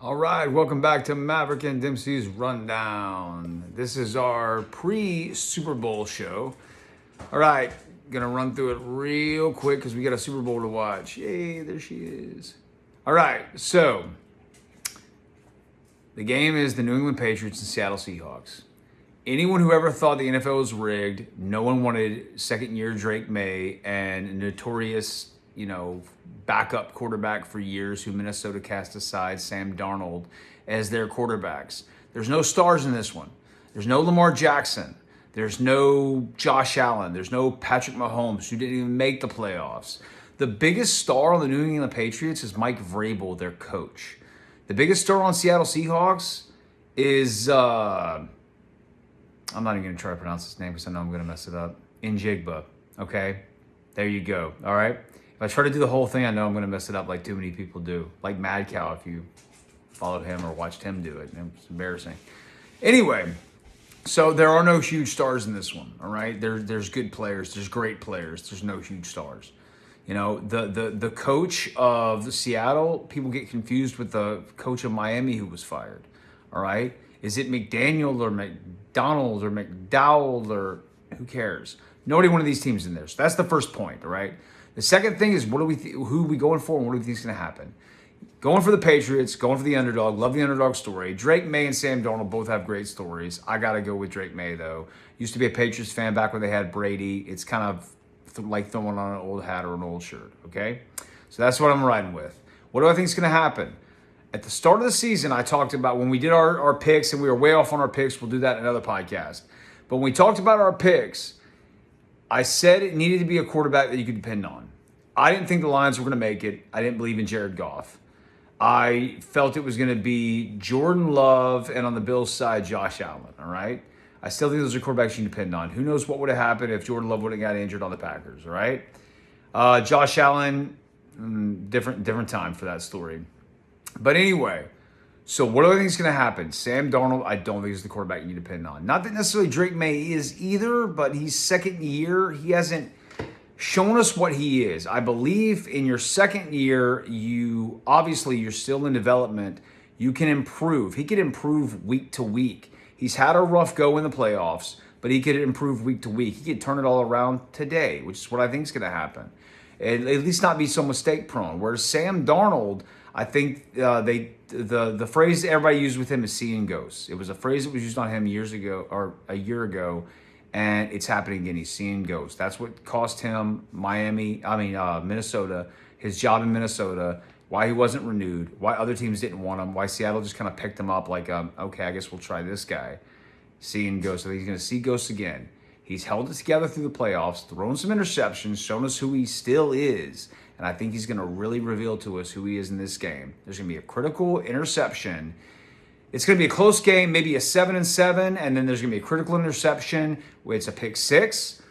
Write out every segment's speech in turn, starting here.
All right, welcome back to Maverick and Dempsey's Rundown. This is our pre-Super Bowl show. All right, gonna run through it real quick because we got a Super Bowl to watch. Yay, there she is. All right, so the game is the New England Patriots and Seattle Seahawks. Anyone who ever thought the NFL was rigged, no one wanted second-year Drake May and notorious, backup quarterback for years who Minnesota cast aside, Sam Darnold, as their quarterbacks. There's no stars in this one. There's no Lamar Jackson. There's no Josh Allen. There's no Patrick Mahomes, who didn't even make the playoffs. The biggest star on the New England Patriots is Mike Vrabel, their coach. The biggest star on Seattle Seahawks is, I'm not even going to try to pronounce his name because I know I'm going to mess it up. Njigba, okay? There you go, all right? If I try to do the whole thing, I know I'm going to mess it up like too many people do. Like Mad Cow, if you followed him or watched him do it. It's embarrassing. Anyway, so there are no huge stars in this one, all right? There's good players. There's great players. There's no huge stars. The coach of Seattle, people get confused with the coach of Miami who was fired, all right? Is it McDaniel or McDonald or McDowell or who cares? Nobody one of these teams in there. So that's the first point, all right? The second thing is who are we going for and what do we think is going to happen? Going for the Patriots, going for the underdog. Love the underdog story. Drake May and Sam Darnold both have great stories. I got to go with Drake May, though. Used to be a Patriots fan back when they had Brady. It's kind of like throwing on an old hat or an old shirt, okay? So that's what I'm riding with. What do I think is going to happen? At the start of the season, I talked about when we did our picks, and we were way off on our picks. We'll do that in another podcast. But when we talked about our picks, I said it needed to be a quarterback that you could depend on. I didn't think the Lions were going to make it. I didn't believe in Jared Goff. I felt it was going to be Jordan Love and on the Bills side, Josh Allen, all right? I still think those are quarterbacks you can depend on. Who knows what would have happened if Jordan Love would have got injured on the Packers, all right? Josh Allen, different time for that story. But anyway, so what do I think is going to happen? Sam Darnold, I don't think is the quarterback you depend on. Not that necessarily Drake May is either, but he's second year. He hasn't shown us what he is. I believe in your second year, you're still in development. You can improve. He could improve week to week. He's had a rough go in the playoffs, but he could improve week to week. He could turn it all around today, which is what I think is going to happen. At least not be so mistake prone. Whereas Sam Darnold, I think the phrase everybody used with him is seeing ghosts. It was a phrase that was used on him years ago or a year ago, and it's happening again. He's seeing ghosts. That's what cost him Minnesota, his job in Minnesota, why he wasn't renewed, why other teams didn't want him, why Seattle just kind of picked him up like, okay, I guess we'll try this guy. Seeing ghosts. So he's going to see ghosts again. He's held it together through the playoffs, thrown some interceptions, shown us who he still is. And I think he's going to really reveal to us who he is in this game. There's going to be a critical interception. It's going to be a close game, maybe a 7-7, and then there's going to be a critical interception where it's a pick six,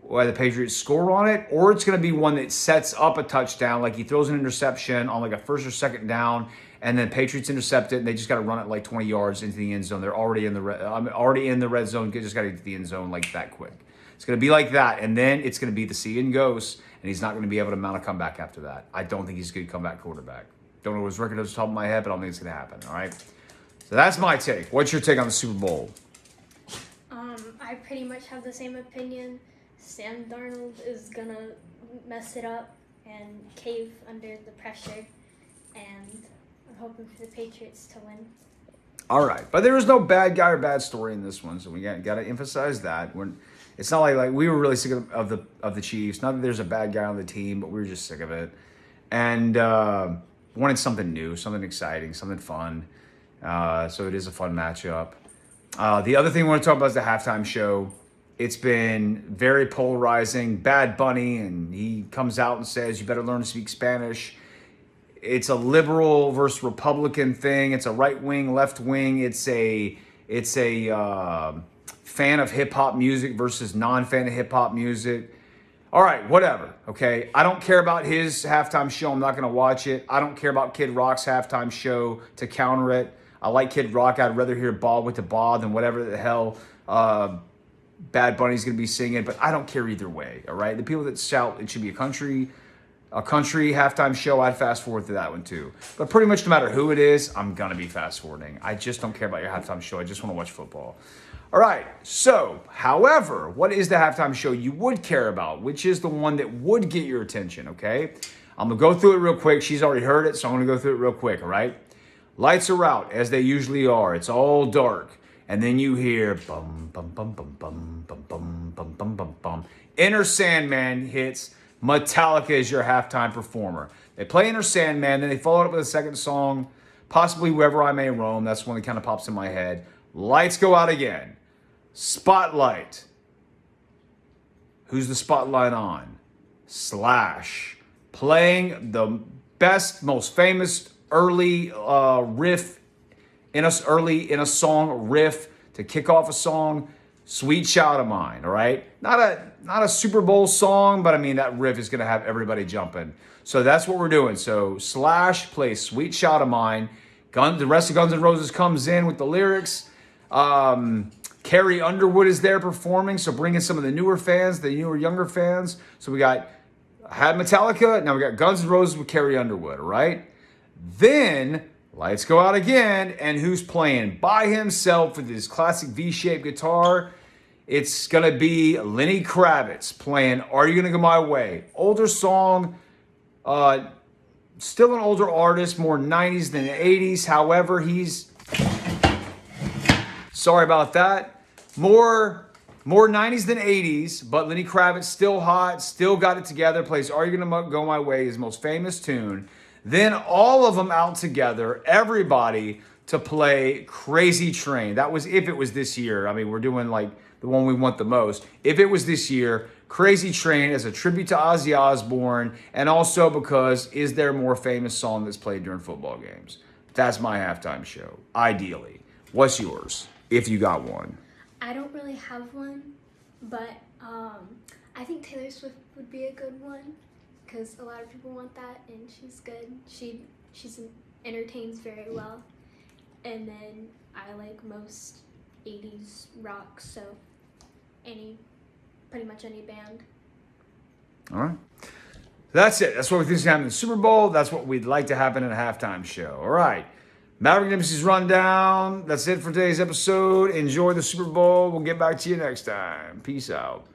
where the Patriots score on it, or it's going to be one that sets up a touchdown, like he throws an interception on like a first or second down, and then Patriots intercept it, and they just got to run it like 20 yards into the end zone. They're already in the red zone. Just got to get to the end zone like that quick. It's going to be like that, and then it's going to be the seeing ghosts, and he's not going to be able to mount a comeback after that. I don't think he's a good comeback quarterback. Don't know his record off the top of my head, but I don't think it's going to happen, all right? So that's my take. What's your take on the Super Bowl? I pretty much have the same opinion. Sam Darnold is going to mess it up and cave under the pressure, and I'm hoping for the Patriots to win. All right, but there is no bad guy or bad story in this one, so we got to emphasize that. It's not like we were really sick of the Chiefs. Not that there's a bad guy on the team, but we were just sick of it, and wanted something new, something exciting, something fun. So it is a fun matchup. The other thing we want to talk about is the halftime show. It's been very polarizing. Bad Bunny, and he comes out and says, you better learn to speak Spanish. It's a liberal versus Republican thing. It's a right wing, left wing. It's a fan of hip hop music versus non-fan of hip hop music. All right, whatever, okay? I don't care about his halftime show. I'm not going to watch it. I don't care about Kid Rock's halftime show to counter it. I like Kid Rock. I'd rather hear Ball with the Ball than whatever the hell Bad Bunny's going to be singing, but I don't care either way, all right? The people that shout it should be a country a country halftime show, I'd fast forward to that one too. But pretty much no matter who it is, I'm going to be fast forwarding. I just don't care about your halftime show. I just want to watch football. All right. So, however, what is the halftime show you would care about? Which is the one that would get your attention, okay? I'm going to go through it real quick. She's already heard it, so I'm going to go through it real quick, all right? Lights are out, as they usually are. It's all dark. And then you hear bum, bum, bum, bum, bum, bum, bum, bum, bum, bum, bum. Enter Sandman hits. Metallica is your halftime performer. They play Enter Sandman, then they follow it up with a second song, possibly Wherever I May Roam. That's one that kind of pops in my head. Lights go out again. Spotlight. Who's the spotlight on? Slash. Playing the best, most famous early riff in a song riff to kick off a song. Sweet Child of Mine, all right? Not a Super Bowl song, but I mean, that riff is going to have everybody jumping. So that's what we're doing. So Slash plays Sweet Child of Mine. The rest of Guns N' Roses comes in with the lyrics. Carrie Underwood is there performing, so bringing some of the newer fans, the newer, younger fans. So we had Metallica, now we got Guns N' Roses with Carrie Underwood, all right? Then lights go out again, and who's playing by himself with his classic V-shaped guitar? It's going to be Lenny Kravitz playing Are You Gonna Go My Way? Older song, still an older artist, more 90s than 80s. However, he's, sorry about that, more 90s than 80s, but Lenny Kravitz still hot, still got it together, plays Are You Gonna Go My Way, his most famous tune. Then all of them out together, everybody, to play Crazy Train. That was if it was this year. I mean, we're doing like the one we want the most. If it was this year, Crazy Train as a tribute to Ozzy Osbourne, and also because is there a more famous song that's played during football games? That's my halftime show, ideally. What's yours, if you got one? I don't really have one, but I think Taylor Swift would be a good one because a lot of people want that, and she's good. She's entertains very well, and then I like most 80s rock, so pretty much any band. All right. That's it. That's what we think is happening in the Super Bowl. That's what we'd like to happen in a halftime show. All right. Maverick Dempsey's rundown. That's it for today's episode. Enjoy the Super Bowl. We'll get back to you next time. Peace out.